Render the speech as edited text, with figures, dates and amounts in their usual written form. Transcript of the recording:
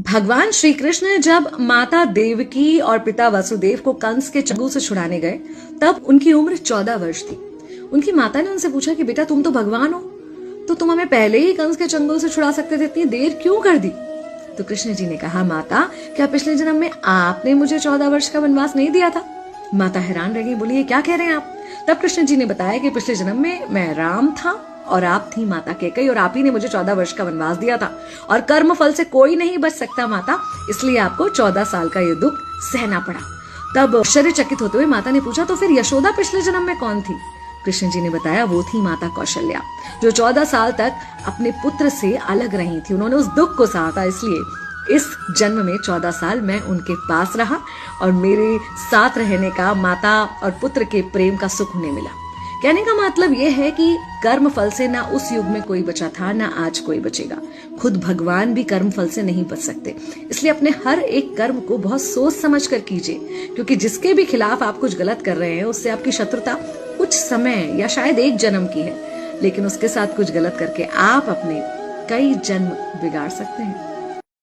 भगवान श्री कृष्ण जब माता देवकी और पिता वसुदेव को कंस के चंगुल से छुड़ाने गए तब उनकी उम्र 14 वर्ष थी। उनकी माता ने उनसे पूछा कि बेटा तुम तो भगवान हो, तो तुम हमें पहले ही कंस के चंगुल से छुड़ा सकते थे, इतनी देर क्यों कर दी? तो कृष्ण जी ने कहा, माता क्या पिछले जन्म में आपने मुझे 14 वर्ष का वनवास नहीं दिया था? माता हैरान रह गई, बोली ये क्या कह रहे हैं आप? तब कृष्ण जी ने बताया कि पिछले जन्म में मैं राम था और आप थी माता कैकेयी और आप ही ने मुझे 14 वर्ष का वनवास दिया था और कर्म फल से कोई नहीं बच सकता माता, इसलिए आपको 14 साल का ये दुख सहना पड़ा। तब आश्चर्यचकित होते हुए माता ने पूछा, तो फिर यशोदा पिछले जन्म में कौन थी? कृष्ण जी ने बताया, वो थी माता कौशल्या, जो 14 साल तक अपने पुत्र से अलग रही थी। उन्होंने उस दुख को सहा था, इसलिए इस जन्म में 14 साल मैं उनके पास रहा और मेरे साथ रहने का, माता और पुत्र के प्रेम का सुख उन्हें मिला। कहने का मतलब यह है कि कर्म फल से ना उस युग में कोई बचा था, ना आज कोई बचेगा। खुद भगवान भी कर्म फल से नहीं बच सकते, इसलिए अपने हर एक कर्म को बहुत सोच समझ कर कीजिए, क्योंकि जिसके भी खिलाफ आप कुछ गलत कर रहे हैं उससे आपकी शत्रुता कुछ समय या शायद एक जन्म की है, लेकिन उसके साथ कुछ गलत करके आप अपने कई जन्म बिगाड़ सकते हैं।